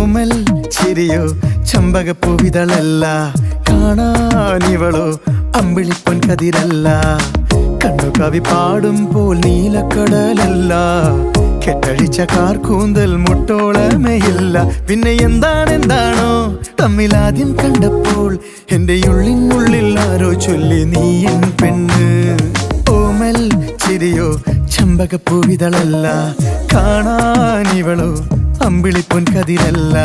ഓമൽ ചിരിയോ ചമ്പകപ്പൂവിതളല്ല, കാണാനിവളോ അമ്പിളിപ്പൊൻ കതിരല്ല. കണ്ണു കവി പാടുമ്പോൾ നീലക്കടലല്ല, കെട്ടഴിച്ച കാർക്കൂന്തൽ മുട്ടോളമേയില്ല. പിന്നെ എന്താണെന്താണോ തമ്മിലാദ്യം കണ്ടപ്പോൾ എന്റെ ഉള്ളിനുള്ളിൽ ആരോ ചൊല്ലി നീ എൻ പെണ്ണ്. ഓമൽ ചിരിയോ ചമ്പകപ്പൂവിതളല്ല, കാണാനിവളോ അമ്പിളിപ്പൊൻ കതിരല്ല.